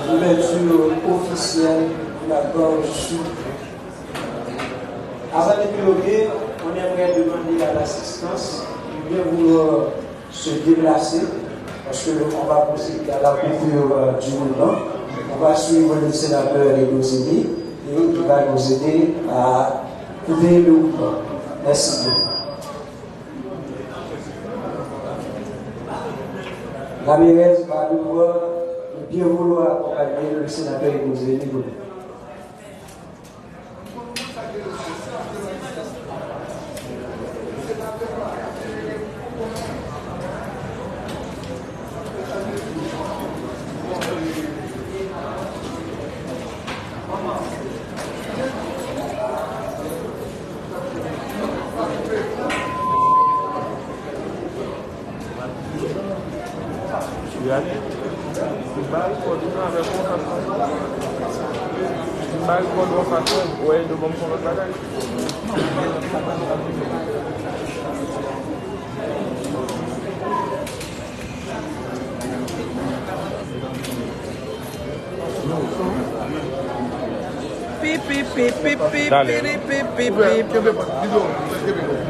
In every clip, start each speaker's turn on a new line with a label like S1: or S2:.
S1: l'ouverture officielle de la gorge sud. Avant d'épiloguer, on aimerait demander à l'assistance de bien vouloir se déplacer parce qu'on va procéder à la coupure du mouvement. On va suivre le sénateur et nous aider et il va nous aider à couper le mouvement. Merci. La mairesse va devoir bien vouloir accompagner le sénateur et nous aider.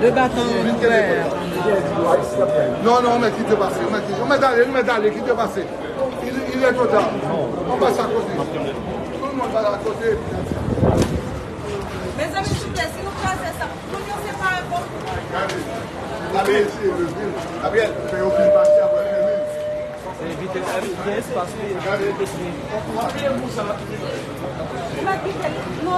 S2: Deux bâtons ouverts.
S3: Non, mais qui te passe? On met d'aller, qui te passe? Il est trop tard. On passe à côté. Tout le monde va à côté.
S4: Mes amis, s'il vous plaît, si vous passez ça, nous ne sommes pas un bon.
S3: Gabriel, fais aucune partie après le mille.
S2: C'est éviter l'espace.
S4: Non,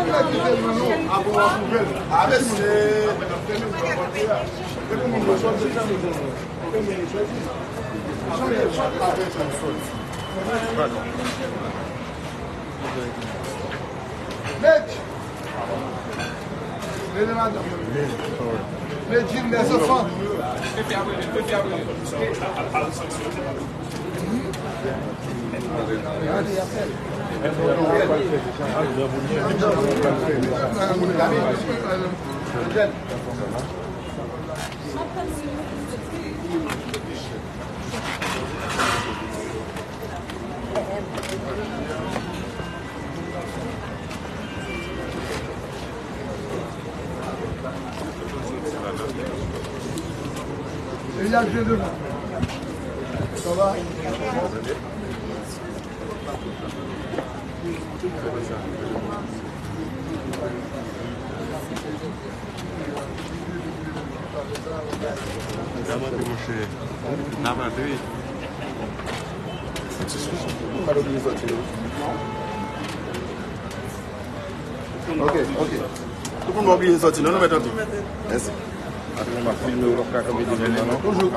S3: les jeans des enfants. Il y a le jeu devant. Ça va? Ok. Tout le monde va oublier de sortir. Non, mettons tout. Merci. On va filmer au local comme il dit maintenant. Toujours.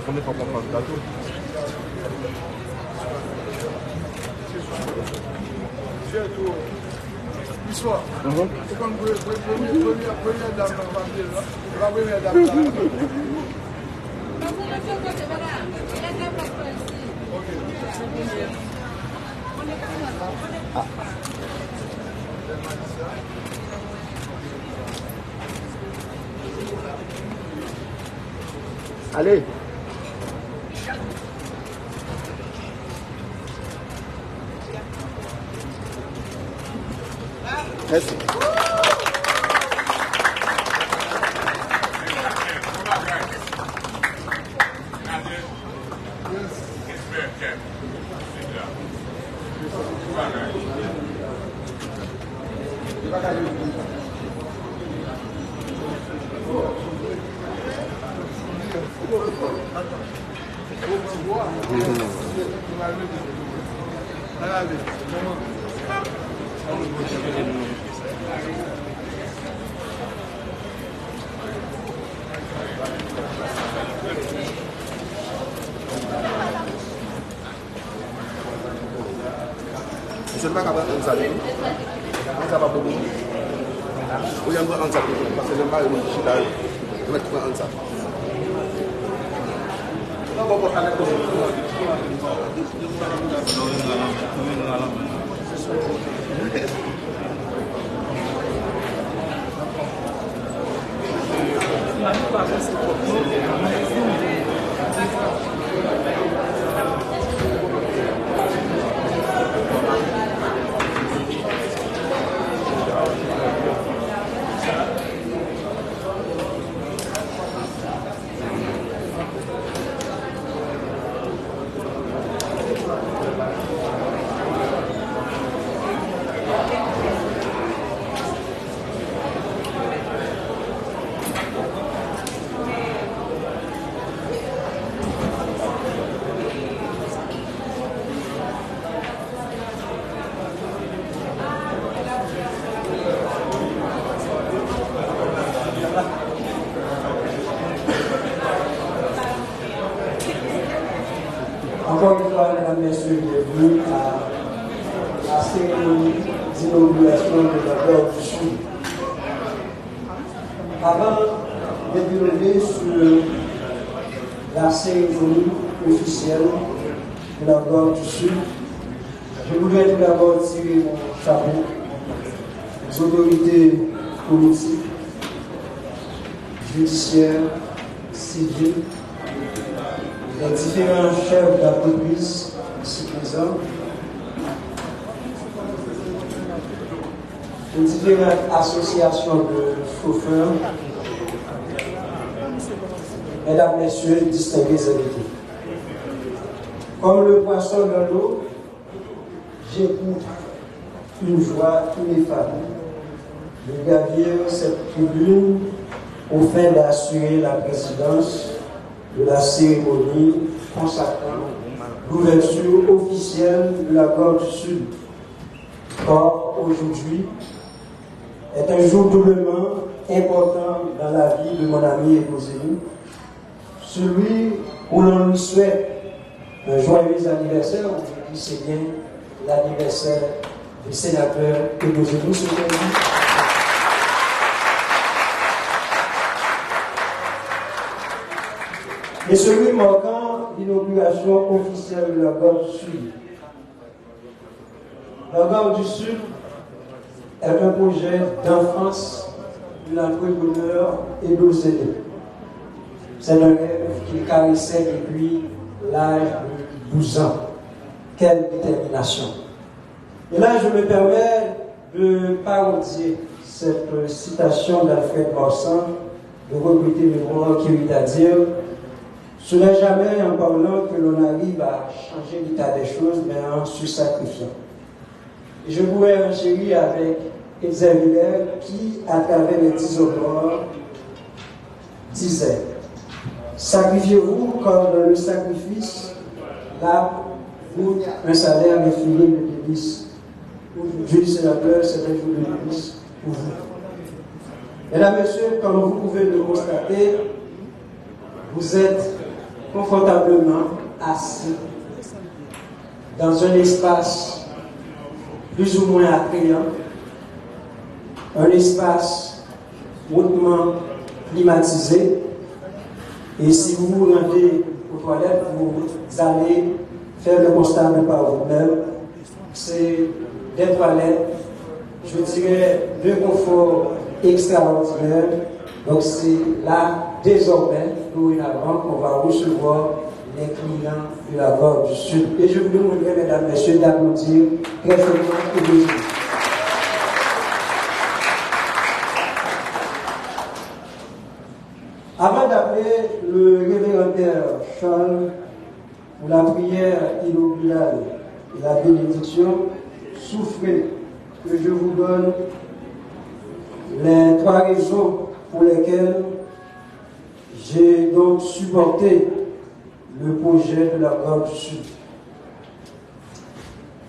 S3: On est pas pour prendre le gâteau. L'histoire. C'est comme première dame dans la première dame. Allez. Merci. Monsieur le maire, on s'allume. On s'en va beaucoup. On vient de prendre ça parce que je ne pas le chita. On va prendre ça.
S1: Encore une fois, mesdames, messieurs, bienvenue à la cérémonie d'inauguration de la Gare du Sud. Avant de dérouler sur la cérémonie officielle de la Gare du Sud, je voudrais tout d'abord tirer mon chapeau aux autorités politiques, judiciaires, civiles, les différents chefs d'entreprise ici présents, les différentes associations de chauffeurs, mesdames, messieurs, distingués invités. Comme le poisson dans l'eau, j'éprouve une joie ineffable de gravir cette tribune au fin d'assurer la présidence de la cérémonie consacrant l'ouverture officielle de la Gare du Sud. Or, aujourd'hui est un jour doublement important dans la vie de mon ami Égosini, celui où l'on lui souhaite un joyeux anniversaire, aujourd'hui c'est bien l'anniversaire du sénateur Égosini. Et celui marquant l'inauguration officielle de la Gare du Sud. La Gare du Sud est un projet d'enfance de l'entrepreneur Égosini. C'est un rêve qu'il caressait depuis l'âge de 12 ans. Quelle détermination! Et là, je me permets de parodier cette citation d'Alfred Marsan, de regretter mémoire qui lui a dit: ce n'est jamais en parlant que l'on arrive à changer l'état des choses, mais en se sacrifiant. Et je pourrais enchérir avec Etienne Villers qui, à travers les 10 auteurs, disait: sacrifiez-vous, car dans le sacrifice, l'arbre vaut un salaire infini de délices. Aujourd'hui, sénateur, c'est un jour de délices pour vous. Mesdames, messieurs, comme vous pouvez le constater, vous êtes confortablement assis dans un espace plus ou moins attrayant, un espace hautement climatisé, et si vous vous rendez aux toilettes, vous allez faire le constat par vous-même. C'est des toilettes, je dirais, de confort extraordinaire. Donc c'est là, désormais, dorénavant, qu'on va recevoir les clients de la Gare du Sud. Et je vous demanderai, mesdames, messieurs, d'applaudir très fortement et de jour. Avant d'appeler le révérend Charles pour la prière inaugurale et la bénédiction, souffrez que je vous donne les 3 raisons pour lesquelles j'ai donc supporté le projet de la Gare du Sud.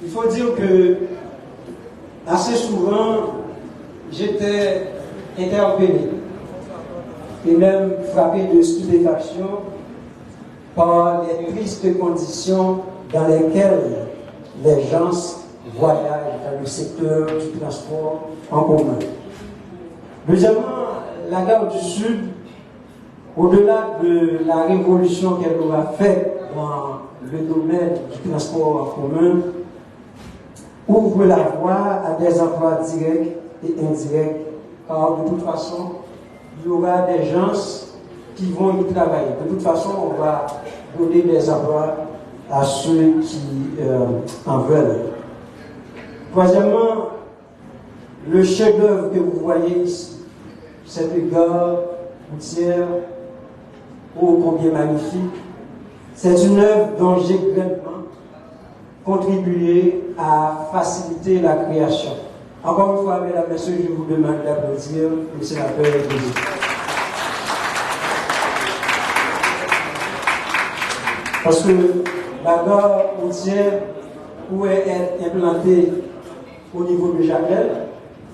S1: Il faut dire que assez souvent, j'étais interpellé et même frappé de stupéfaction par les tristes conditions dans lesquelles les gens voyagent dans le secteur du transport en commun. Deuxièmement, la Gare du Sud, au-delà de la révolution qu'elle aura faite dans le domaine du transport en commun, ouvre la voie à des emplois directs et indirects, car de toute façon, il y aura des gens qui vont y travailler. De toute façon, on va donner des emplois à ceux qui en veulent. Troisièmement, le chef-d'œuvre que vous voyez ici, cette gare routière, ô combien magnifique, c'est une œuvre dont j'ai grandement contribué à faciliter la création. Encore une fois, mesdames et messieurs, je vous demande d'applaudir le sénateur Église. Parce que la gare routière pouvait être implantée au niveau de Jacmel,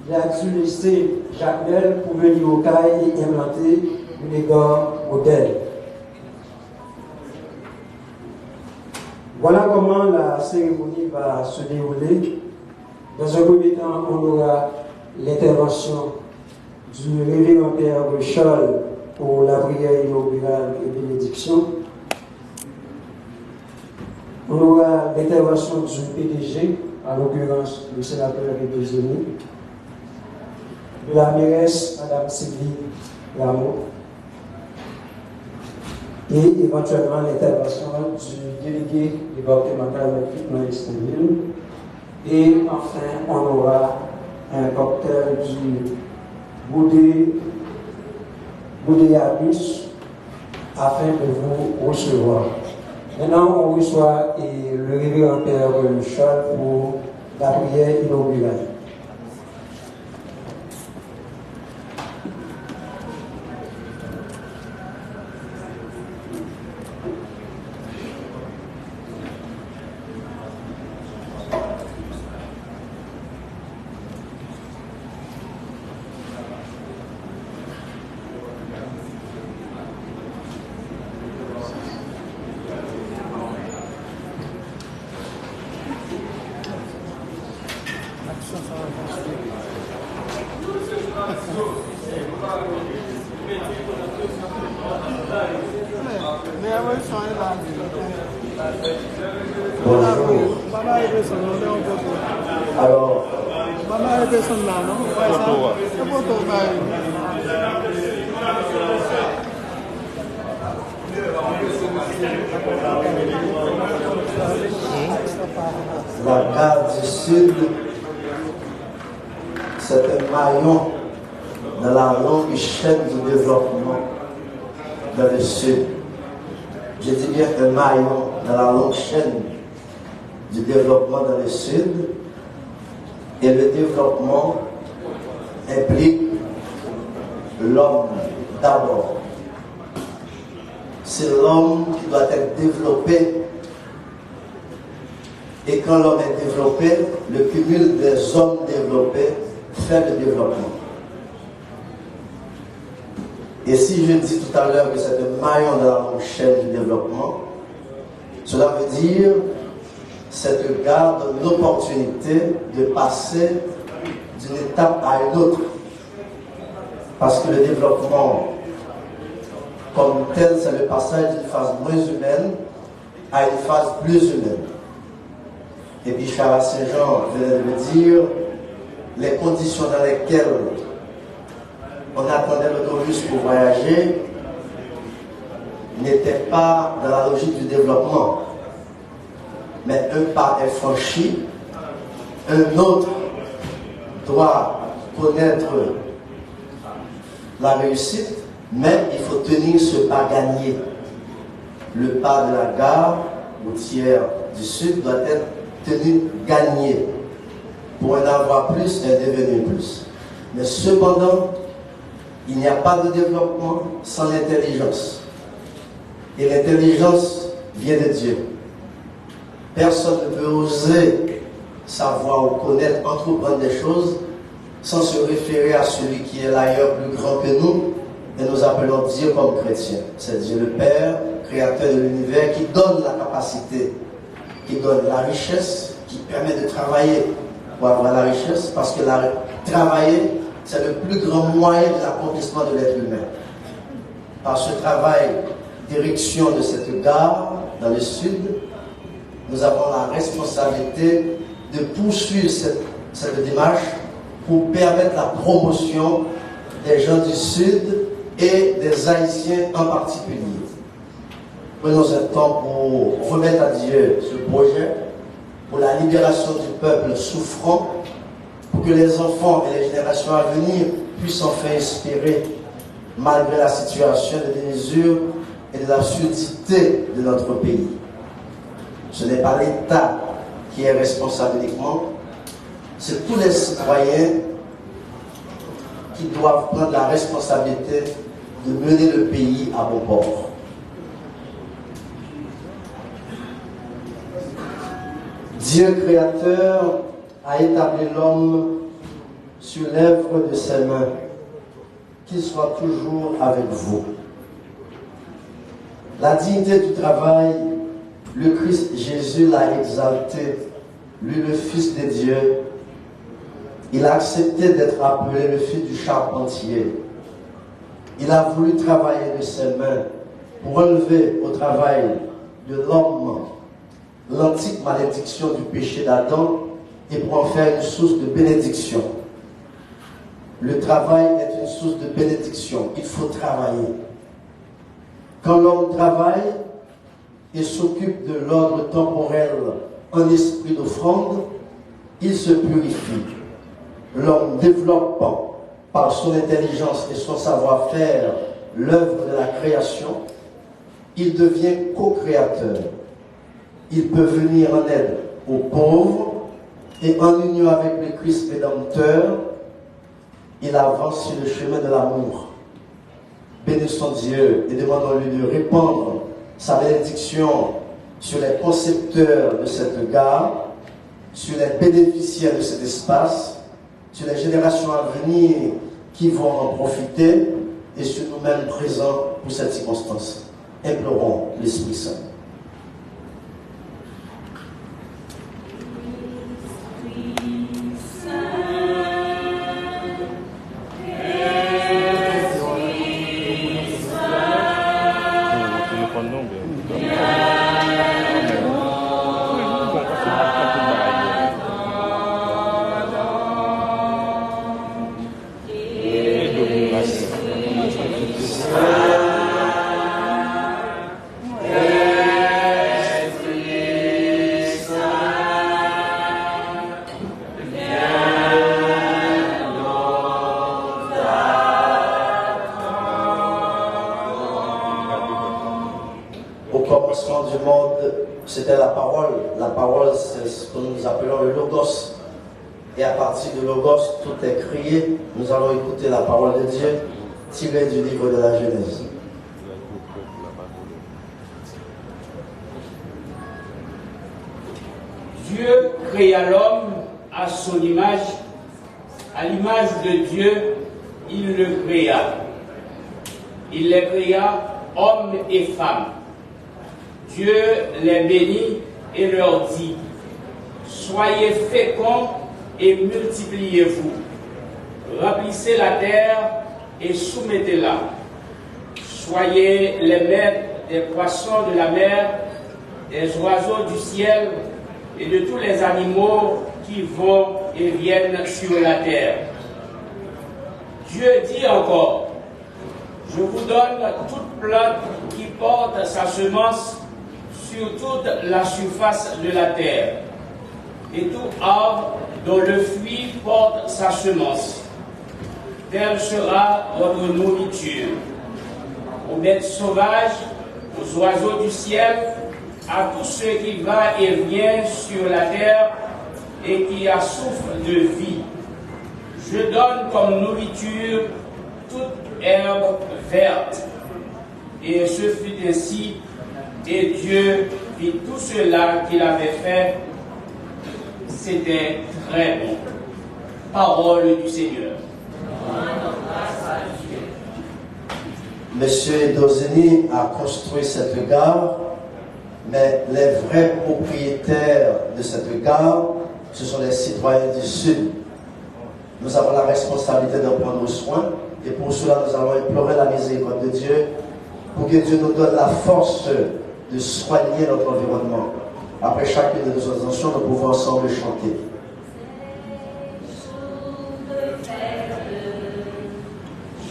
S1: j'ai dû laisser Jacmel pour venir au CAI et implanter une gare modèle. Voilà comment la cérémonie va se dérouler. Dans un premier temps, on aura l'intervention du révérend Père Charles pour la prière inaugurale et bénédiction. On aura l'intervention du PDG, en l'occurrence le sénateur Rebezoni, de la mairesse, Mme Sylvie Rameau, et éventuellement l'intervention du délégué départemental de Estéville. Et enfin, on aura un cocktail du Boudéabus afin de vous recevoir. Maintenant, on reçoit le révérend Père Charles pour la prière inaugurale.
S5: Bonjour. Alors, la gare du Sud, c'est un maillon dans la longue chaîne du développement dans le Sud. Je dis bien un maillon dans la longue chaîne du développement dans le Sud. Et le développement implique l'homme d'abord. C'est l'homme qui doit être développé. Et quand l'homme est développé, le cumul des hommes développés fait le développement. Et si je dis tout à l'heure que c'est un maillon dans la longue chaîne du développement, cela veut dire cette gare donne l'opportunité de passer d'une étape à une autre. Parce que le développement, comme tel, c'est le passage d'une phase moins humaine à une phase plus humaine. Et puis Charles Saint-Jean venait de le dire, les conditions dans lesquelles on attendait l'autobus pour voyager n'étaient pas dans la logique du développement. Mais un pas est franchi, un autre doit connaître la réussite, mais il faut tenir ce pas gagné. Le pas de la gare routière du Sud doit être tenu gagné pour en avoir plus et devenir plus. Mais cependant, il n'y a pas de développement sans l'intelligence. Et l'intelligence vient de Dieu. Personne ne peut oser savoir ou connaître, entreprendre des choses sans se référer à celui qui est l'ailleurs plus grand que nous et nous appelons Dieu comme chrétiens. C'est Dieu le Père, créateur de l'univers, qui donne la capacité, qui donne la richesse, qui permet de travailler pour avoir la richesse, parce que travailler, c'est le plus grand moyen de l'accomplissement de l'être humain. Par ce travail d'érection de cette gare dans le Sud, nous avons la responsabilité de poursuivre cette démarche pour permettre la promotion des gens du Sud et des Haïtiens en particulier. Prenons un temps pour remettre à Dieu ce projet, pour la libération du peuple souffrant, pour que les enfants et les générations à venir puissent enfin espérer, malgré la situation de démesure et de l'absurdité de notre pays. Ce n'est pas l'État qui est responsable uniquement, c'est tous les citoyens qui doivent prendre la responsabilité de mener le pays à bon port. Dieu créateur a établi l'homme sur l'œuvre de ses mains, qu'il soit toujours avec vous. La dignité du travail, le Christ Jésus l'a exalté, lui le Fils de Dieu. Il a accepté d'être appelé le fils du charpentier. Il a voulu travailler de ses mains pour enlever au travail de l'homme l'antique malédiction du péché d'Adam et pour en faire une source de bénédiction. Le travail est une source de bénédiction. Il faut travailler. Quand l'homme travaille et s'occupe de l'ordre temporel en esprit d'offrande, il se purifie. L'homme développe par son intelligence et son savoir-faire l'œuvre de la création. Il devient co-créateur. Il peut venir en aide aux pauvres et en union avec le Christ Rédempteur, il avance sur le chemin de l'amour. Bénissons Dieu et demandons-lui de répandre sa bénédiction sur les concepteurs de cette gare, sur les bénéficiaires de cet espace, sur les générations à venir qui vont en profiter et sur nous-mêmes présents pour cette circonstance. Implorons l'Esprit Saint. C'était la parole. La parole, c'est ce que nous appelons le logos. Et à partir du logos, tout est créé. Nous allons écouter la parole de Dieu tirée du livre de la Genèse.
S6: Dieu créa l'homme à son image. À l'image de Dieu, il le créa. Il les créa, hommes et femmes. Dieu les bénit et leur dit: soyez féconds et multipliez-vous. Remplissez la terre et soumettez-la. Soyez les maîtres des poissons de la mer, des oiseaux du ciel et de tous les animaux qui vont et viennent sur la terre. Dieu dit encore: je vous donne toute plante qui porte sa semence sur toute la surface de la terre, et tout arbre dont le fruit porte sa semence. Telle sera votre nourriture. Aux bêtes sauvages, aux oiseaux du ciel, à tout ce qui va et vient sur la terre et qui a souffle de vie. Je donne comme nourriture toute herbe verte. Et ce fut ainsi. Et Dieu vit tout cela qu'il avait fait. C'était très bon. Parole du Seigneur.
S5: Monsieur Edozeni a construit cette gare, mais les vrais propriétaires de cette gare, ce sont les citoyens du Sud. Nous avons la responsabilité d'en prendre soin, et pour cela nous allons implorer la miséricorde de Dieu, pour que Dieu nous donne la force de soigner notre environnement. Après chacune de nos intentions, nous pouvons ensemble chanter.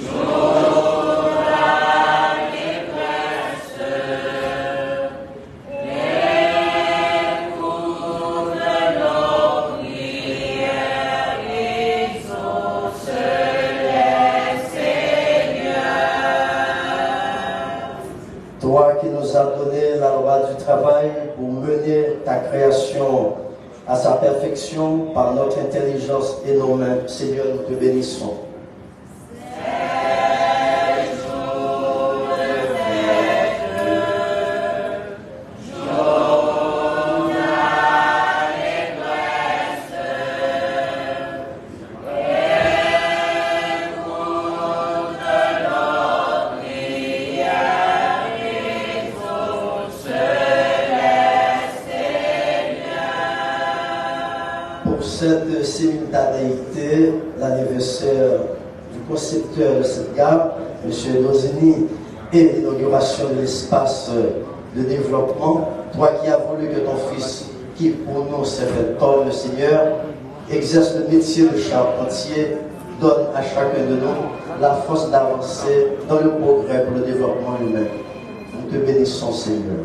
S7: Jour
S5: travail pour mener ta création à sa perfection par notre intelligence et nos mains. Seigneur, nous te bénissons. Cette simultanéité, l'anniversaire du concepteur de cette gamme, M. Dozini, et l'inauguration de l'espace de développement, toi qui as voulu que ton fils, qui pour nous s'est fait homme, le Seigneur, exerce le métier de charpentier, donne à chacun de nous la force d'avancer dans le progrès pour le développement humain. Nous te bénissons, Seigneur.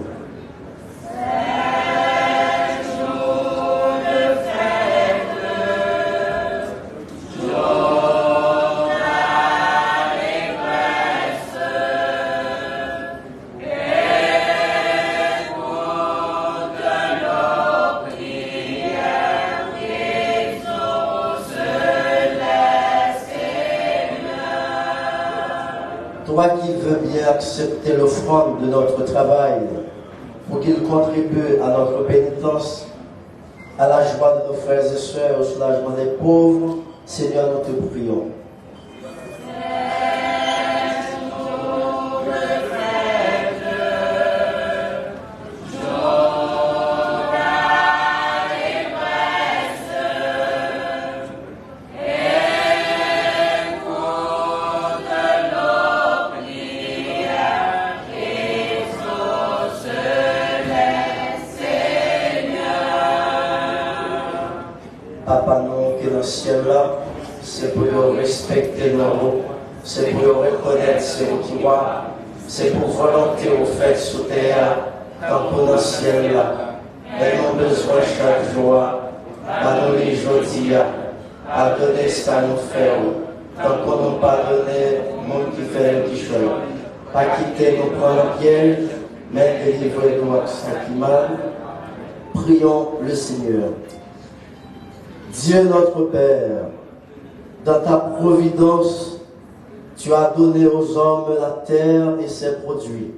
S5: Toi qui veux bien accepter l'offrande de notre travail pour qu'il contribue à notre pénitence, à la joie de nos frères et sœurs, au soulagement des pauvres, Seigneur, nous te prions. Papa, nous qui dans le ciel là, c'est pour nous respecter nos, c'est pour nous reconnaître ce qui va, c'est pour volonté au fait sous terre, tant pour dans le ciel là. Mais nous besoin chaque jour, à nous les jeudis, à donner ce qu'on nous fait, tant qu'on nous pardonne, monde qui fait le petit chose. Pas quitter nous prendre le piège, mais délivrer-nous à ce qui mal. Prions le Seigneur. Dieu notre Père, dans ta providence, tu as donné aux hommes la terre et ses produits,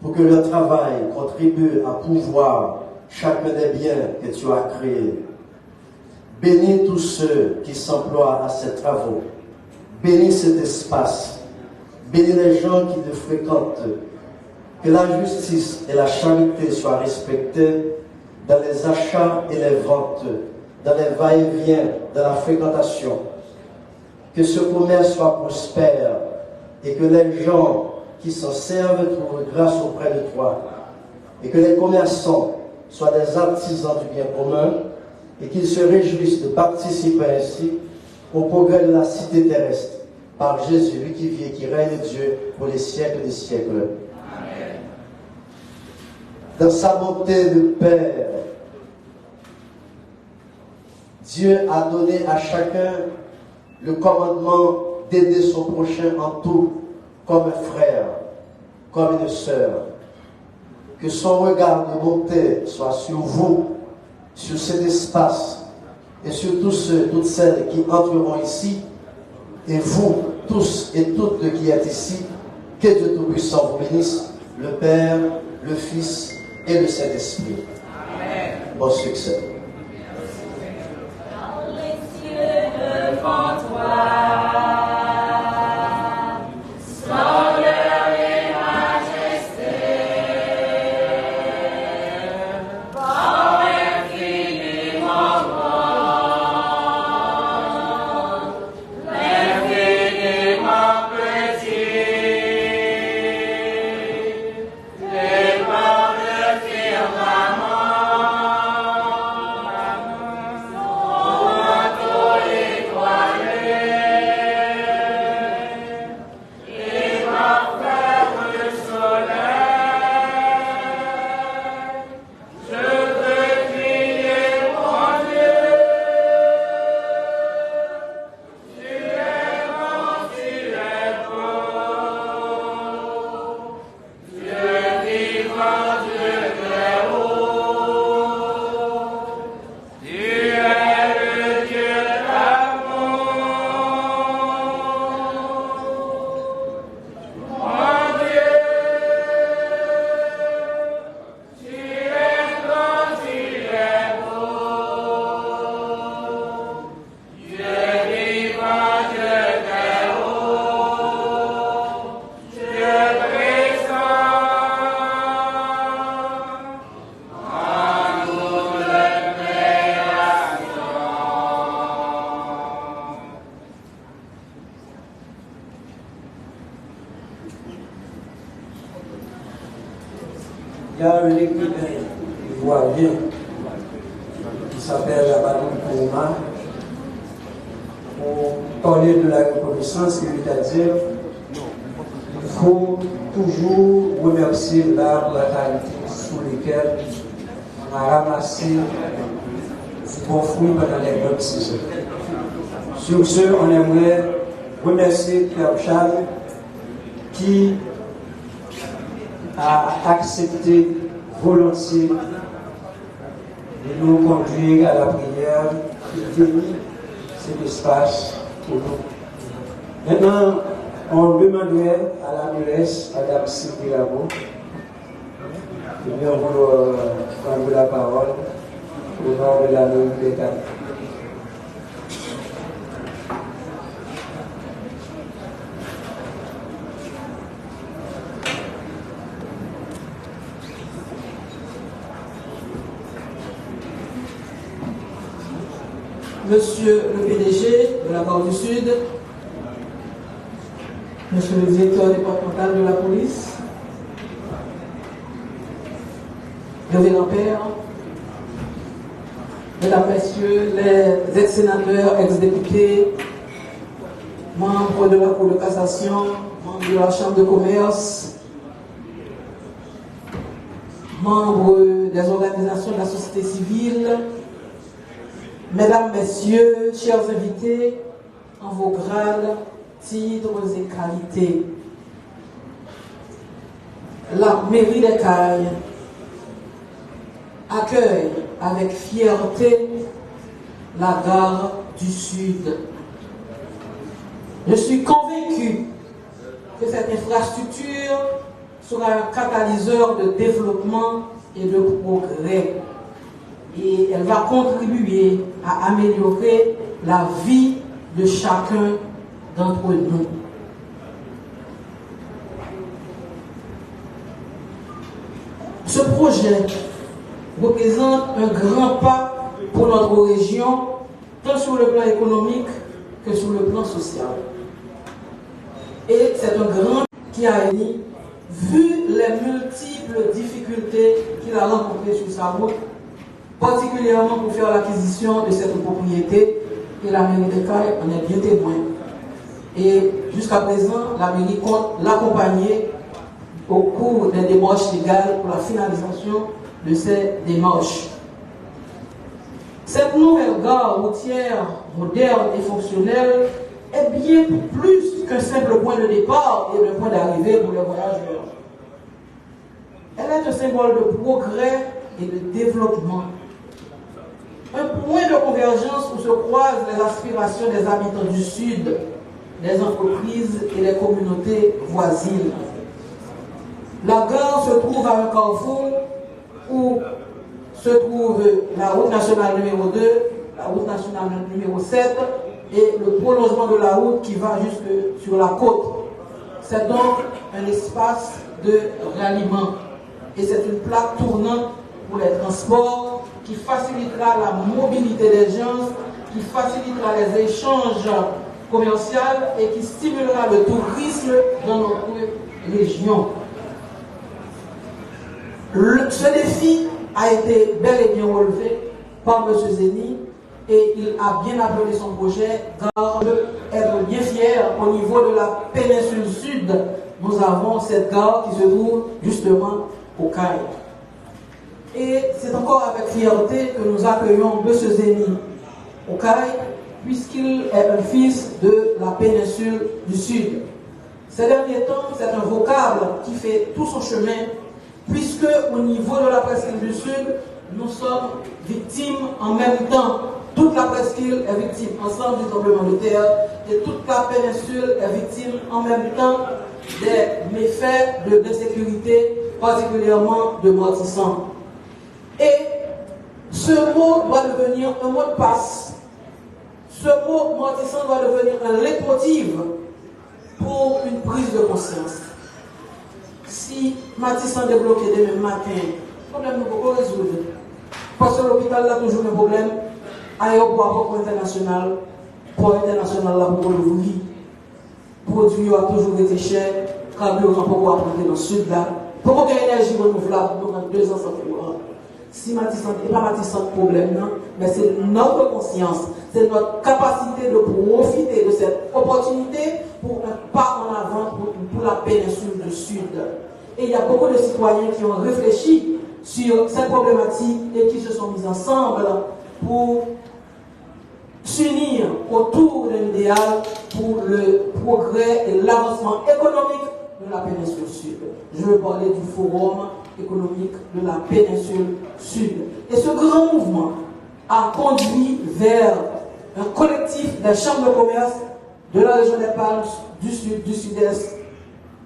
S5: pour que le travail contribue à pouvoir chacun des biens que tu as créés. Bénis tous ceux qui s'emploient à ces travaux. Bénis cet espace. Bénis les gens qui te fréquentent. Que la justice et la charité soient respectées dans les achats et les ventes, dans les va-et-vient, dans la fréquentation. Que ce commerce soit prospère et que les gens qui s'en servent trouvent grâce auprès de toi. Et que les commerçants soient des artisans du bien commun et qu'ils se réjouissent de participer ainsi au progrès de la cité terrestre par Jésus, lui qui vit et qui règne Dieu pour les siècles des siècles. Amen. Dans sa bonté de Père, Dieu a donné à chacun le commandement d'aider son prochain en tout, comme un frère, comme une sœur. Que son regard de bonté soit sur vous, sur cet espace, et sur tous ceux, toutes celles qui entreront ici, et vous, tous et toutes qui êtes ici, que Dieu Tout-Puissant vous bénisse, le Père, le Fils et le Saint-Esprit. Amen. Bon succès.
S4: Devant toi.
S1: Il y a un écrivain ivoirien qui s'appelle Amadou Kouma, pour parler de la reconnaissance, c'est-à-dire il faut toujours remercier l'arbre, la qualité sous lesquels on a ramassé ce bon fruit pendant les bonnes saisons. Sur ce, on aimerait remercier Pierre Charles qui a accepté volontiers de nous conduire à la prière et de bénir cet espace pour nous. Maintenant, on demanderait à la mairesse, Madame Sylvie Labo, de bien vouloir prendre la parole au nom de la mairie d'État.
S7: Monsieur le PDG de la Barre du Sud, Monsieur le directeur départemental de la police, Révérend Père, Mesdames, Messieurs, les ex-sénateurs, ex-députés, membres de la Cour de cassation, membres de la Chambre de commerce, membres des organisations de la société civile, Mesdames, Messieurs, chers invités, en vos grades, titres et qualités, la mairie des Cayes accueille avec fierté la gare du Sud. Je suis convaincu que cette infrastructure sera un catalyseur de développement et de progrès. Et elle va contribuer à améliorer la vie de chacun d'entre nous. Ce projet représente un grand pas pour notre région, tant sur le plan économique que sur le plan social. Et c'est un grand qui a émis, vu les multiples difficultés qu'il a rencontrées sur sa route, particulièrement pour faire l'acquisition de cette propriété, et la mairie des Cayes en est bien témoin. Et jusqu'à présent, la mairie compte l'accompagner au cours des démarches légales pour la finalisation de ces démarches. Cette nouvelle gare routière moderne et fonctionnelle est bien plus qu'un simple point de départ et un point d'arrivée pour les voyageurs. Elle est un symbole de progrès et de développement. Un point de convergence où se croisent les aspirations des habitants du Sud, des entreprises et les communautés voisines. La gare se trouve à un carrefour où se trouve la route nationale numéro 2, la route nationale numéro 7 et le prolongement de la route qui va jusque sur la côte. C'est donc un espace de ralliement et c'est une plaque tournante pour les transports qui facilitera la mobilité des gens, qui facilitera les échanges commerciaux et qui stimulera le tourisme dans notre région. Ce défi a été bel et bien relevé par M. Zeni et il a bien appelé son projet gare être bien fier au niveau de la péninsule sud. Nous avons cette gare qui se trouve justement au Cayes. Et c'est encore avec fierté que nous accueillons M. Zeni au Cayes, puisqu'il est un fils de la péninsule du Sud. Ces derniers temps, c'est un vocable qui fait tout son chemin, puisque au niveau de la presqu'île du Sud, nous sommes victimes en même temps. Toute la presqu'île est victime ensemble du tremblement de terre et toute la péninsule est victime en même temps des méfaits de l'insécurité, particulièrement de mortissants. Et ce mot doit devenir un mot de passe. Ce mot mortissant doit devenir un leitmotiv pour une prise de conscience. Si Matissan débloqué demain matin, le problème nous pouvons résoudre. Parce que l'hôpital a toujours un problème. Aéroport international, port international là pour l'ouvrir. Produit a toujours été cher, carburant pour apporter dans le sud là. Pour aucune énergie renouvelable, nous avons 2 ans sans courant. Si Matissan n'est pas Matissan de problème, non, mais c'est notre conscience, c'est notre capacité de profiter de cette opportunité pour un pas en avant pour la péninsule du Sud. Et il y a beaucoup de citoyens qui ont réfléchi sur cette problématique et qui se sont mis ensemble pour s'unir autour d'un idéal pour le progrès et l'avancement économique de la péninsule Sud. Je veux parler du Forum économique de la péninsule Sud. Et ce grand mouvement a conduit vers un collectif des chambres de commerce de la région des Palmes, du Sud, du Sud-Est,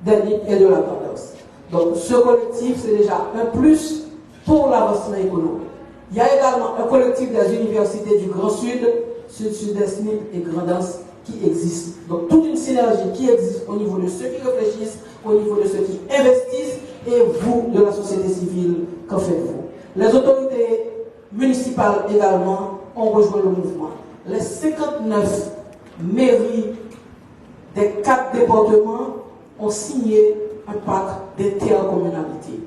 S7: des Lignes et de la Tendance. Donc ce collectif, c'est déjà un plus pour l'avancement économique. Il y a également un collectif des universités du Grand Sud, Sud-Sud-Est, NIP et Grandance qui existent. Donc toute une synergie qui existe au niveau de ceux qui réfléchissent, au niveau de ceux qui investissent, et vous, de la société civile, qu'en faites-vous? Les autorités municipales également ont rejoint le mouvement. Les 59 mairies des 4 départements ont signé un pacte d'intercommunalité.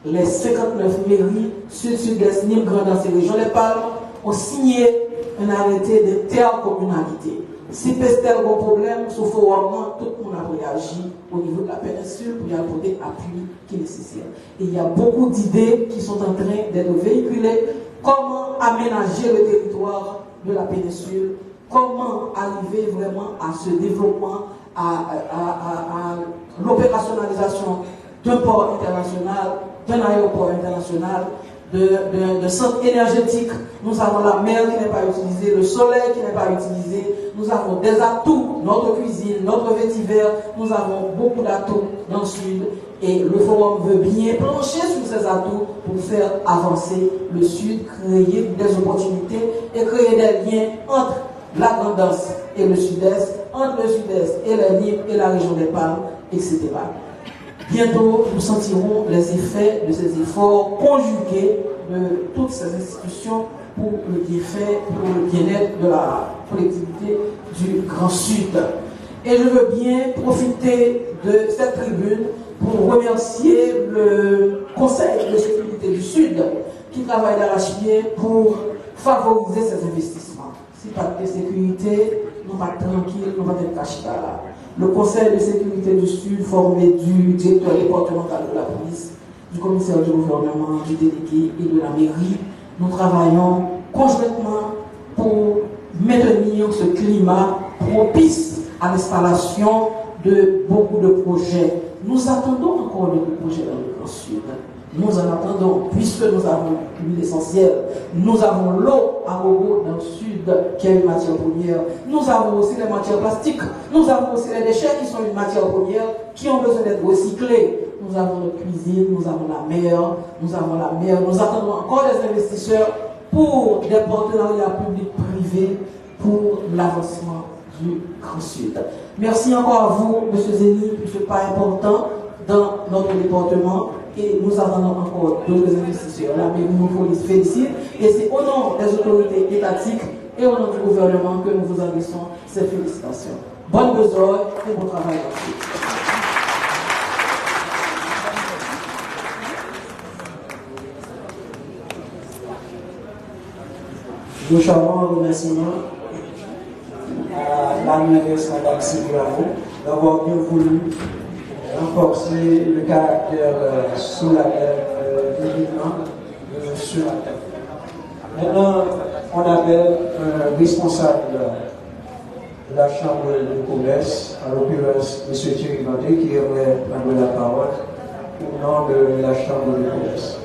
S7: Les 59 mairies, Sud-Sud-Est, Nîmes, Grandance et Région des Palmes ont signé un arrêté d'intercommunalité. Si Pestel a un problème, sauf au moment, tout le monde a réagi au niveau de la péninsule pour y apporter l'appui qui est nécessaire. Et il y a beaucoup d'idées qui sont en train d'être véhiculées. Comment aménager le territoire de la péninsule? Comment arriver vraiment à ce développement, à l'opérationnalisation d'un port international, d'un aéroport international, de centre énergétique. Nous avons la mer qui n'est pas utilisée, le soleil qui n'est pas utilisé. Nous avons des atouts, notre cuisine, notre vétiver. Nous avons beaucoup d'atouts dans le sud. Et le forum veut bien plancher sur ces atouts pour faire avancer le sud, créer des opportunités et créer des liens entre la Grandance et le sud-est, entre le sud-est et la Nîmes et la région des Palmes, etc. Bientôt, nous sentirons les effets de ces efforts conjugués de toutes ces institutions pour le bienfait, pour le bien-être de la collectivité du Grand Sud. Et je veux bien profiter de cette tribune pour remercier le Conseil de sécurité du Sud qui travaille d'arrache-pied pour favoriser ces investissements. Si pas de sécurité, nous pas tranquilles, nous pas être cachés là. Le Conseil de sécurité du Sud, formé du directeur départemental de la police, du commissaire du gouvernement, du délégué et de la mairie, nous travaillons conjointement pour maintenir ce climat propice à l'installation de beaucoup de projets. Nous attendons encore de projets dans le Grand Sud. Nous en attendons, puisque nous avons l'huile essentielle, nous avons l'eau à Rogo dans le sud, qui est une matière première. Nous avons aussi les matières plastiques, nous avons aussi les déchets qui sont une matière première, qui ont besoin d'être recyclés. Nous avons notre cuisine, nous avons la mer, nous attendons encore des investisseurs pour des partenariats publics-privés pour l'avancement du Grand Sud. Merci encore à vous, M. Zény, pour ce pas important dans notre département. Et nous attendons encore d'autres investisseurs. La mairie nous félicite. Et c'est au nom des autorités étatiques et au nom du gouvernement que nous vous adressons ces félicitations. Bonne besogne et bon travail ensuite.
S1: Nous charmons remerciements à la mairesse Madame Sylvie d'avoir bien voulu renforcer le caractère solennel du mouvement sur la terre. Maintenant, on appelle un responsable de la Chambre de commerce, en l'occurrence M. Thierry Vandé, qui aimerait prendre la parole au nom de la Chambre de commerce.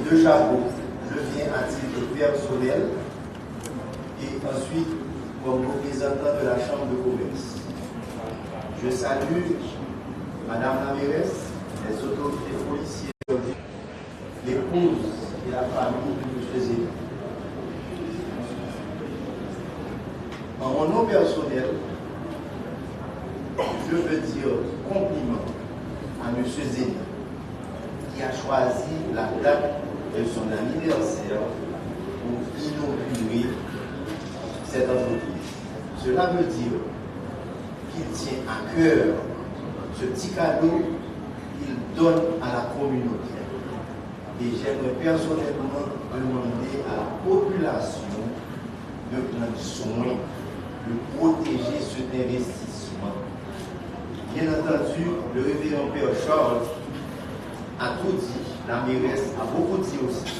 S8: Deux chapeaux. Je viens à titre personnel et ensuite comme représentant de la Chambre de commerce. Je salue Madame la mairesse, les autorités policières, l'épouse et la famille de M. Zény. En mon nom personnel, je veux dire compliment à M. Zény qui a choisi la date de son anniversaire pour inaugurer cette entreprise. Cela veut dire qu'il tient à cœur ce petit cadeau qu'il donne à la communauté. Et j'aimerais personnellement demander à la population de prendre soin, de protéger cet investissement. Bien entendu, le révérend Père Charles a tout dit, la mairesse a beaucoup dit aussi.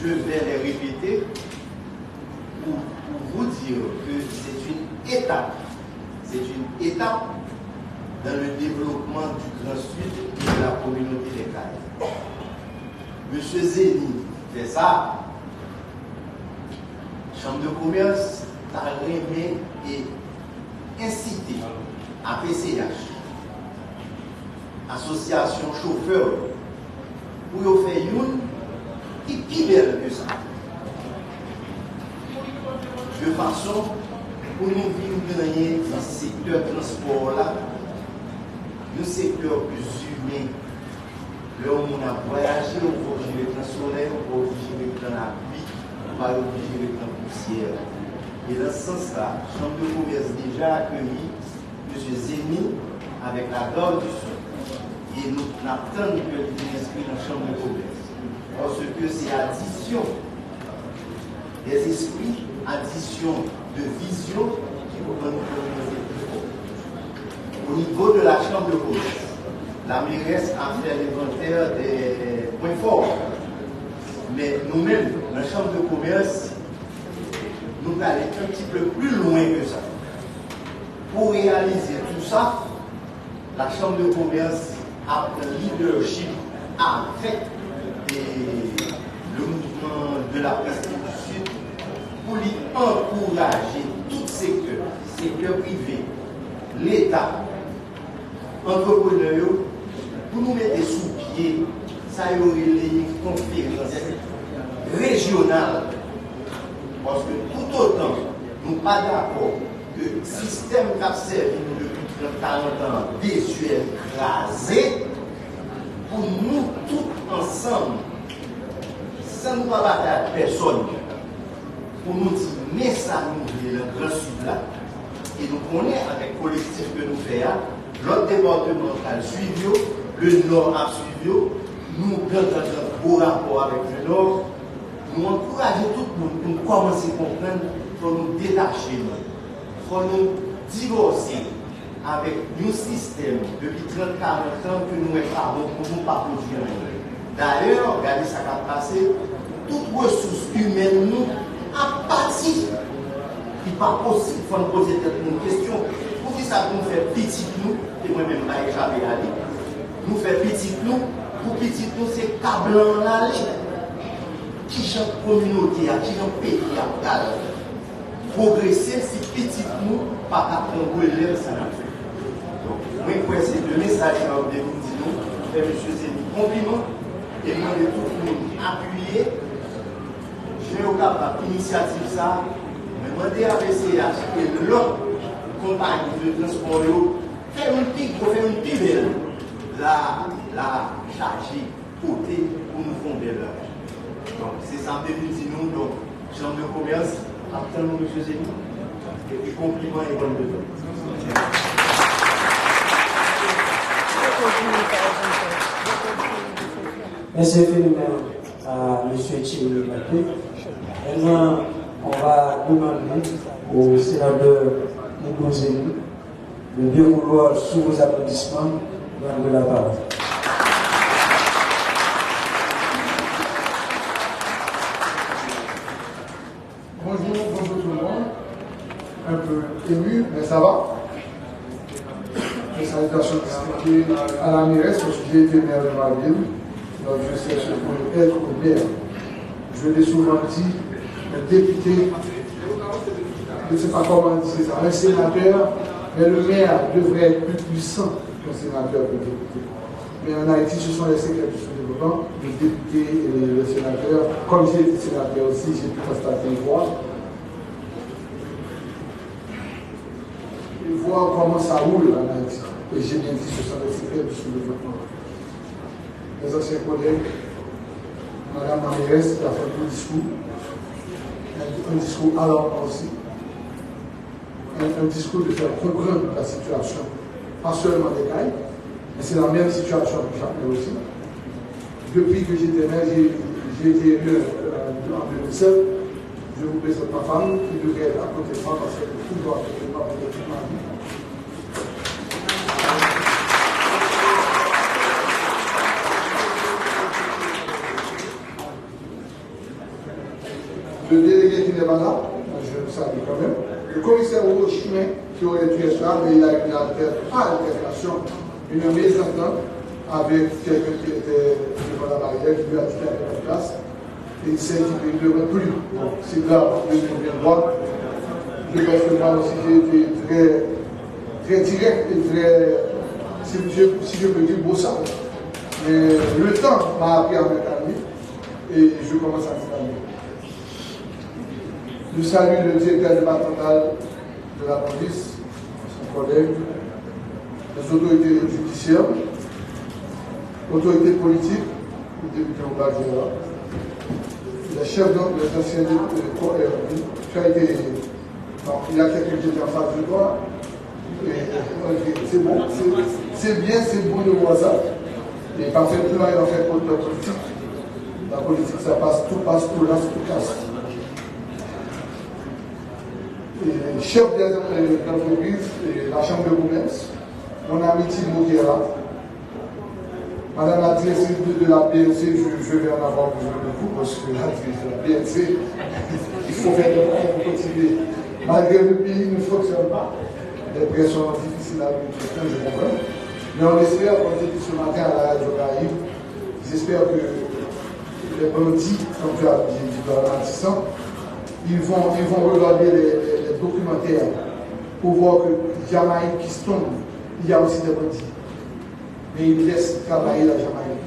S8: Je vais les répéter pour vous dire que c'est une étape. C'est une étape dans le développement du Grand Sud et de la communauté des Caraïbes. Monsieur Zéni fait ça. Chambre de commerce a remis et incité à PCH, Association Chauffeur, pour faire une qui est plus belle que ça. De façon pour nous vivre gagner dans ce secteur transport là, un secteur plus humain. Là où on a voyagé, on va obligé de soleil, on va obligé de la pluie, on va obligé de la poussière. Et dans ce sens-là, la Chambre de commerce déjà accueilli M. Zéni avec la garde du Sud. Et nous attendons que l'idée inscrit dans la Chambre de commerce. Parce que c'est addition des esprits, addition de vision qui vous donne une communauté plus forte. Au niveau de la Chambre de commerce, la mairesse a fait l'inventaire des points forts. Mais nous-mêmes, la Chambre de commerce, nous allons aller un petit peu plus loin que ça. Pour réaliser tout ça, la Chambre de commerce a un leadership avec le mouvement de la presse du Sud pour lui encourager tout secteur privé, l'État, entrepreneurs, pour nous mettre sous pied, ça y aurait les conférences régionales. Parce que tout autant, nous ne sommes pas d'accord que le système qui a servi depuis 40 ans désuet, écrasé, pour nous tous ensemble, sans nous pas battre à personne, pour nous dire, mais ça nous vient le Grand Sud là, et nous connaissons avec le collectif que nous faisons, l'autre département a suivi, le Nord a suivi, nous avons un beau rapport avec le Nord, nous encourageons tout le monde pour commencer à comprendre, il faut nous détacher, il faut nous divorcer avec un système depuis 30-40 ans que nous avons pour nous pas produire. D'ailleurs, regardez ce qui a passé, toute ressource humaine nous a parti. Il n'est pas possible, il faut nous poser une question. Pour qui ça nous fait petit nous, et moi-même, je n'ai jamais allé, nous fait petit nous, pour petit nous, c'est câble en aller. Qui chante communauté, qui chante pays, progresser si petit nous, pas apprendre relève ça n'a fait. Donc, moi, pour essayer de message que vous dire nous, faire M. Zéni compliment et demander tout le monde appuyer. Je vais au cap l'initiative ça, demander à PCH et l'autre compagnie de transport, faire une petite belle, la charger, côté pour nous fonder là. Donc, c'est ça que nous disons, donc, Chambre de commerce, attendons M. Zéni, et puis compliment et bonne dedans.
S1: Merci infiniment à M. Thierry Maté. Maintenant, on va demander au sénateur Nico Zéni de bien vouloir, sous vos applaudissements, prendre la parole.
S3: Bonjour tout le monde. Un peu ému, mais ça va. Mes salutations distinguées à la mairesse, parce que j'ai été maire de ma ville. Donc je sais ce que être maire. Je l'ai souvent dit, un député, je ne sais pas comment dire ça, un sénateur, mais le maire devrait être plus puissant qu'un sénateur que le député. Mais en Haïti, ce sont les secrétaires du sous-développement, les députés et les sénateurs. Comme j'ai été sénateur aussi, j'ai pu constater et voir comment ça roule en Haïti. Et j'ai bien dit, ce sont les secrétaires du sous-développement. Mes anciens collègues, Madame la mairesse a fait un discours alarmant aussi, un discours de faire comprendre la situation, pas seulement des Caraïbes, mais c'est la même situation que Jacmel aussi. Depuis que j'étais maire, j'ai été élu en 2007, je vous présente ma femme qui devrait être à côté de moi parce qu'elle est toujours à côté de moi pour toute ma vie. Le délégué qui n'est pas là, je le salue quand même. Le commissaire au chemin qui aurait dû être là, mais il a eu une altercation, une mésentente avec quelqu'un qui était devant la barrière, qui lui a dit qu'il y avait la place. Et il s'est dit qu'il ne devrait plus. Bon, c'est grave, je viens de voir. Je pense que moi aussi j'ai été très direct et très, si je peux dire, beau ça. Mais le temps m'a appris à me calmer et je commence à me calmer. Je salue le directeur départemental de la police, son collègue, les autorités judiciaires, autorités politiques, le député au Badjera, les chefs des anciens tu as été. Donc, il y a quelqu'un qui est en face de toi. C'est bon, c'est bien, c'est bon de voir ça. Et parce que nous, il a fait contre la politique. La politique, ça passe, tout lance, tout casse. Et chef des entreprises, la chambre de commerce, mon ami Timo qui est là. Madame la directrice de la BNC, je vais en avoir besoin de vous parce que la directrice de la BNC, il faut faire de temps pour continuer. Malgré le pays ne fonctionne pas, les pressions sont difficiles à vivre, je comprends. Mais on espère, comme j'ai dit ce matin à la radio Caraïbe, j'espère que les bandits, comme tu as dit dans l'antissant, ils vont regarder les documentaires pour voir que Jamaïque qui se tombe, il y a aussi des bandits. Mais ils laissent travailler la Jamaïque.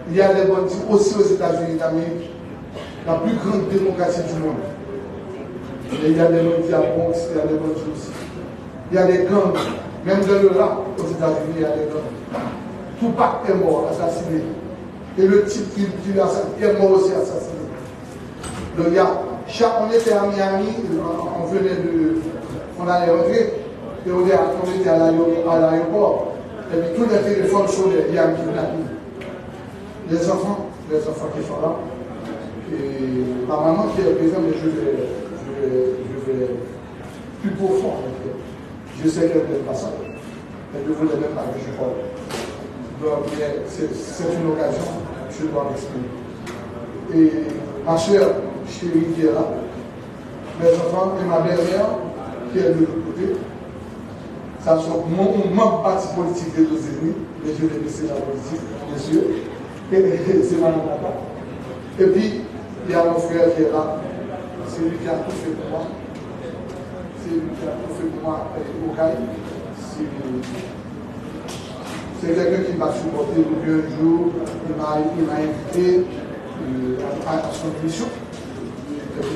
S3: Il y a des bandits aussi aux États-Unis d'Amérique, la plus grande démocratie du monde. Et il y a des bandits à Bronx, il y a des bandits aussi. Il y a des gangs, même dans le rap aux États-Unis, il y a des gangs. Tupac est mort, assassiné. Et le type qui l'a assassiné est mort aussi assassiné. Donc, on était à Miami, on allait rentrer, et on était à l'aéroport. Et puis tous les téléphones sonnaient, il y a un kidnapping. Les enfants qui sont là. Et ma maman qui est présente, mais je vais plus profond avec elle. Je sais qu'elle n'est pas ça. Elle ne voulait même pas que je parle. Donc c'est une occasion, je dois m'exprimer. Et ma soeur chérie qui est là, mes enfants et ma belle-mère qui est de l'autre côté. Ça sont mon parti politique des États-Unis, mais je vais laisser la politique, bien sûr. Et c'est Madame Nata. Et puis, il y a mon frère qui est là. C'est lui qui a tout fait pour moi. C'est lui qui a tout fait pour moi au Caï. C'est quelqu'un qui m'a supporté depuis un jour. Il m'a invité à son émission.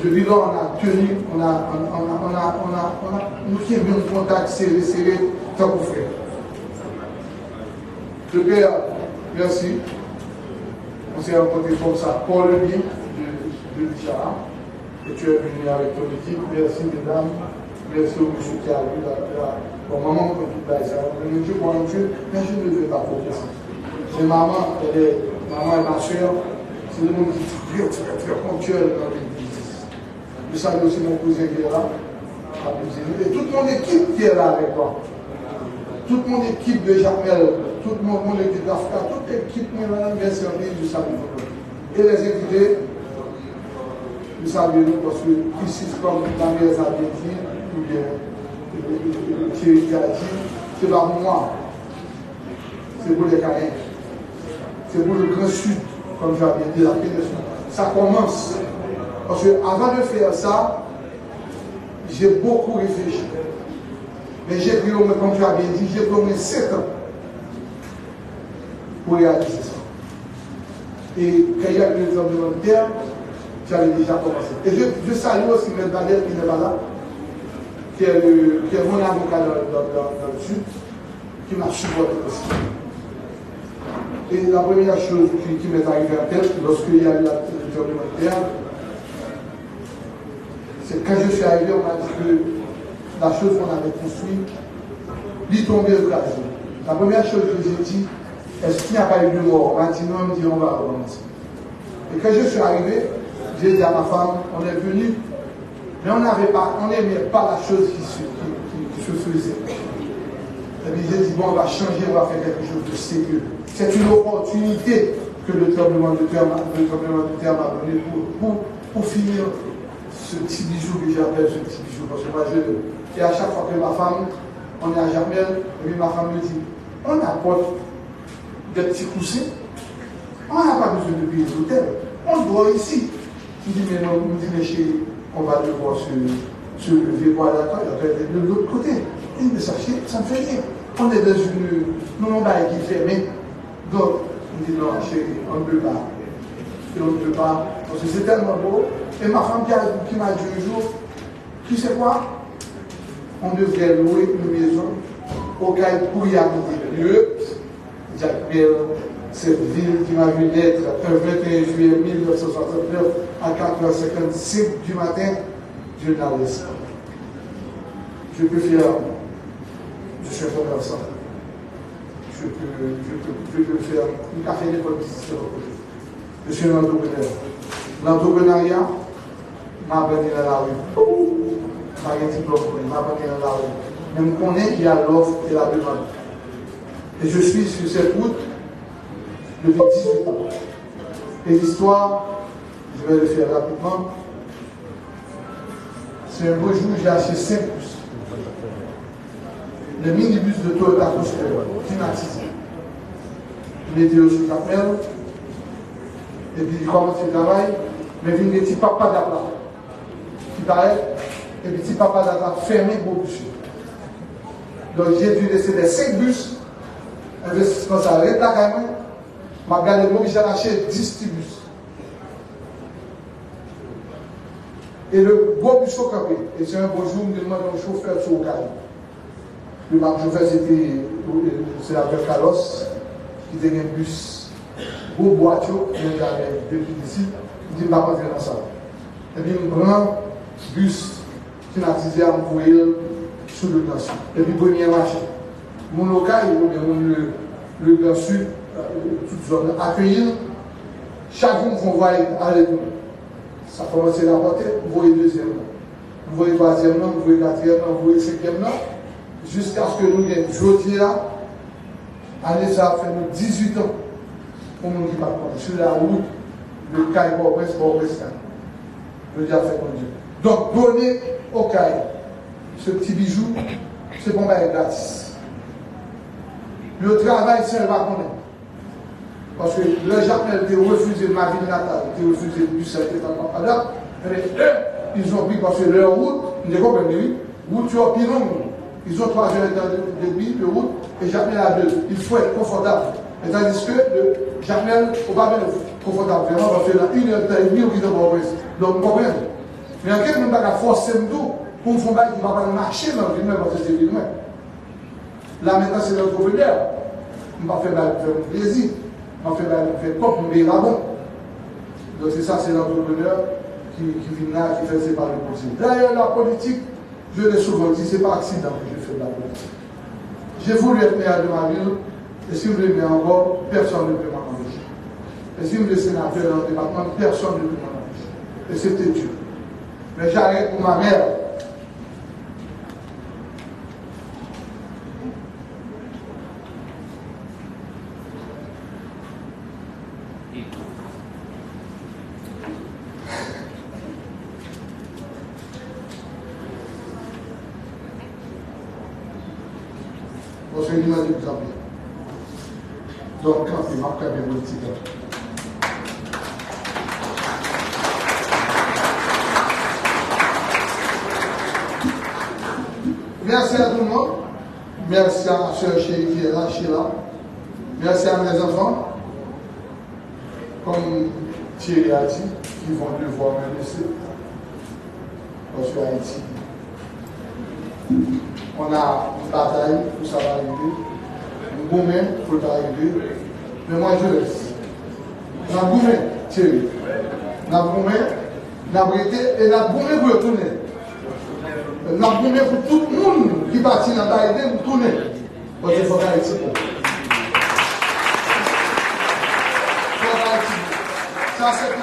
S3: Depuis là, on a tenu, nous qui avons un contact serré, tant qu'on fait. Le Père, merci. On s'est rencontrés comme ça pour le bien de Bichara. Et tu es venu avec ton équipe. Merci, mesdames. Merci au monsieur qui a vu la maman qui a tout ça. Dieu, pour un Dieu, mais je ne vais pas faire ça. C'est maman, maman et ma soeur. C'est le monde qui est très ponctuel dans l'église. Je salue aussi mon cousin qui est là, et toute mon équipe qui est là avec moi. Toute mon équipe de Jacmel, toute mon équipe d'Africa, toute l'équipe de service, je salue vous. Et les invités, je salue nous parce que ici, comme la maire a bien dit, ou bien Thierry qui a dit, c'est pas pour moi, c'est pour les Caraïbes, c'est pour le Grand Sud, comme j'avais dit, la péninsule. Ça commence. Parce qu'avant de faire ça, j'ai beaucoup réfléchi. Mais j'ai pris au moins, comme tu as bien dit, j'ai pris au moins 7 ans pour réaliser ça. Et quand il y a eu les tremblements de terre, j'avais déjà commencé. Et je salue aussi M. Badel qui n'est pas là, qui est mon avocat dans le Sud, qui m'a supporté aussi. Et la première chose qui m'est arrivée en tête, lorsqu'il y a eu le tremblement de terre, c'est quand je suis arrivé, on m'a dit que la chose qu'on avait construite, lui tombait au cas. La première chose que j'ai dit, est-ce qu'il n'y a pas eu de mort? On m'a dit non, on me dit on va recommencer. Et quand je suis arrivé, j'ai dit à ma femme, on est venu, mais on n'aimait pas la chose qui se faisait. Et puis j'ai dit, bon, on va changer, on va faire quelque chose de sérieux. C'est une opportunité que le tremblement de terre m'a donné pour finir ce petit bijou que j'appelle ce petit bijou. Parce que moi, et à chaque fois que ma femme, on est à Jamel, et puis ma femme me dit, on apporte des petits coussins, on n'a pas besoin de payer l'hôtel, on dort ici. Je dis, mais non, mais chérie, on va devoir se lever pour aller de l'autre côté. Et mais ça me fait rien. On est dans une baille qui est fermée. Donc, on dit non, chérie, on ne peut pas. Et on ne peut pas. Parce que c'est tellement beau. Et ma femme qui m'a dit un jour, tu sais quoi? On devrait louer une maison au cas où il y a des lieux. J'appelle cette ville qui m'a vu naître un 21 juillet 1969 à 4h55 du matin. Dieu n'a laissé pas. Je peux faire, je suis un commerçant. Je peux faire une café d'école de projet. Je suis un entrepreneur. L'entrepreneuriat m'a amené dans la rue. M'a un diplôme, m'a amené dans la rue. Mais je connais qu'il y a l'offre et la demande. Et je suis sur cette route depuis 18 ans. Et l'histoire, je vais le faire rapidement. C'est un beau jour, j'ai acheté 5 bus. Le minibus de Toyota Cruiser, climatisé. Je l'ai dit au Cap-Mel. Et puis il commence le travail, mais il y a des petits papas d'aplat qui paraissent, et puis petits papas d'aplat fermés pour boucher. Donc j'ai dû laisser les 5 bus, investissement ça arrête là quand même. Je vais gagner j'ai acheté 10 petits bus. Et le gros bus au campé, et c'est un beau jour, je me demande un chauffeur sur le carré. Le chauffeur c'est la Belle Carlos, qui était un bus. Gros boîtier, il y avait depuis ici, il dit, je ne vais pas rentrer dans ça. Et puis, je prends le bus climatisé à m'envoyer sous le Grand Sud. Et puis, premier marché. Mon local, le Grand Sud, toute zone, accueillir, chaque jour, on voit aller nous. Ça commence à la portée, vous voyez deuxième nom, vous voyez troisième nom, vous voyez quatrième nom, vous voyez cinquième nom, jusqu'à ce que nous ayons aujourd'hui, année ça fait nous 18 ans. Pour nous qui parlent sur la route, le CAI Port-au-Prince, le déjà fait conduire. Donc, donner au CAI ce petit bijou, c'est pour moi gratis. Le travail, c'est un va. Parce que le Jamel a refusé ma ville natale, il a refusé du cercle dans le Canada, mais eux, ils ont pris parce que leur route, vous comprenez, route sur Piron, ils ont 3 heures et demie de route, et Jamel a 2. Il faut être confortable. Et tandis que le Jamel, on va être confortable vraiment parce que là, 1h30, on vit dans le West. Donc, vous comprenez. Mais en quelque sorte, on va forcer nous pour faire un bail qui ne va pas marcher dans le film, parce que c'est film. Là, maintenant, c'est l'entrepreneur. On va faire un plaisir. On va faire comme mais là bon. Donc, c'est ça, c'est l'entrepreneur qui vient là, qui fait séparer le possible. D'ailleurs, la politique, je l'ai souvent dit, ce n'est pas accident que je fais de la politique. J'ai voulu être maire de ma ville. Et si vous voulez bien encore, personne ne peut m'empêcher. Et si vous voulez sénateur dans le département, personne ne peut m'empêcher. Et c'était Dieu. Mais j'arrête pour ma mère. Parce qu'il m'a dit, vous en prie. Donc, quand il marque avec politique. Merci à tout le monde. Merci à ma soeur chérie qui est là, Sheila. Merci à mes enfants. Comme Thierry a dit, qui vont devoir me laisser. Parce qu'à Haïti, on a une bataille où ça va arriver. Nous-mêmes, il faut arriver. Mais moi, je laisse. N'a boumé, Thierry. N'a boumé, n'a brité et n'a boumé pour retourner. N'a boumé pour tout le monde qui partit dans la idée pour tourner. Parce qu'il faut faire ici. Ça, c'est un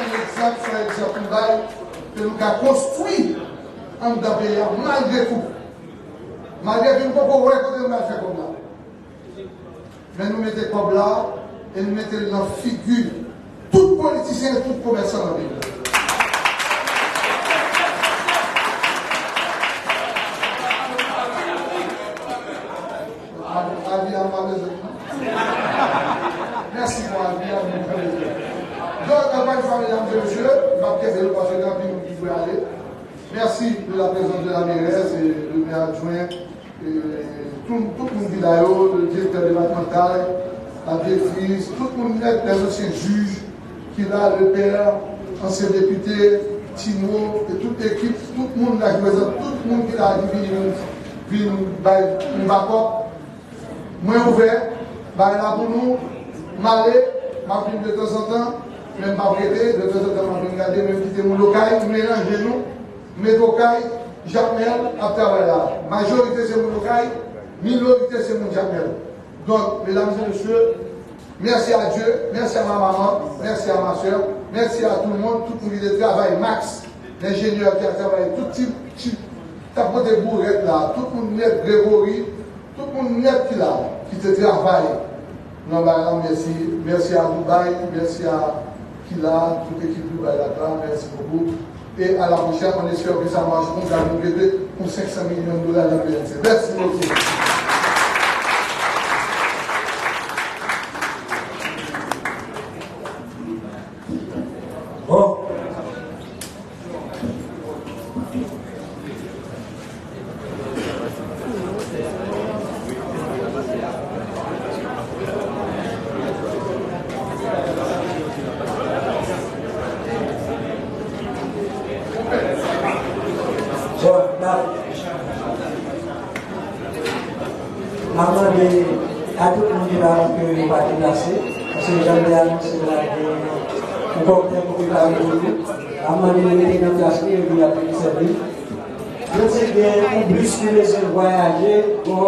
S3: exemple que nous avons construit en dans le pays, malgré tout. Malgré tout, nous ne pouvons pas voir côté de faire comme là. Mais nous mettons comme là et nous mettons dans la figure tout politicien et tout commerçant dans le pays. Merci pour la vie, donc, campagne mesdames et messieurs, merci de la présence de la mairesse et le maire adjoint, tout le monde qui là, le directeur départemental, la directrice, tout le monde, les anciens juges qui là, le père, ancien député, Tino, et toute l'équipe, tout le monde là qui présente, tout le monde qui là, qui vient nous battre. Moi ouvert, là pour nous, m'aller, m'a pris de temps en temps. Même pas prêter, de temps en temps, je vais regarder, même quitter mon local, mélanger nous, mes local, Jamel, à travailler là. Majorité c'est mon local, minorité c'est mon Jamel. Donc, mesdames et messieurs, merci à Dieu, merci à ma maman, merci à ma soeur, merci à tout le monde qui travaille, Max, l'ingénieur qui a travaillé, tout type, t'as des bourrettes là, tout le monde net, Grégory, tout le monde net qui là, qui te travaille. Non, merci, merci à Dubaï, merci à Kila, toute l'équipe de Dubaï là, merci beaucoup. Et à la prochaine, on espère que ça marche pour nous aider pour 500 millions de dollars de PNC. Merci beaucoup.
S1: Bon. À tout le monde qui va déplacer, parce que j'avais annoncé là que cocktail pour la réunion, à demander de mettre en place et puis après le service. Je sais bien, on plus que les voyager, on va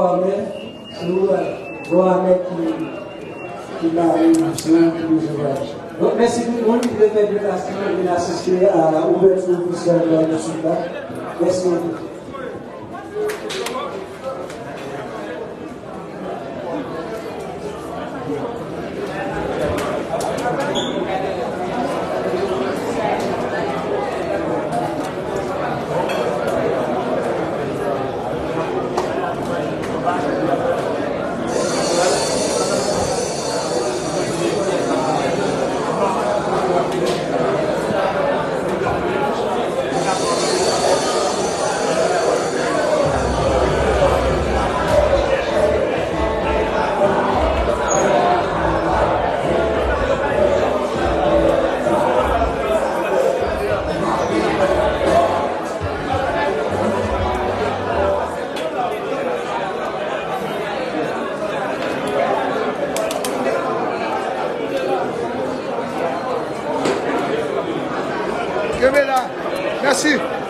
S1: mettre qui va réussir sur le voyage. Donc merci tout le monde qui veut faire déplacer et assister à l'ouverture officielle de la Soudan. Merci beaucoup.
S3: Merci.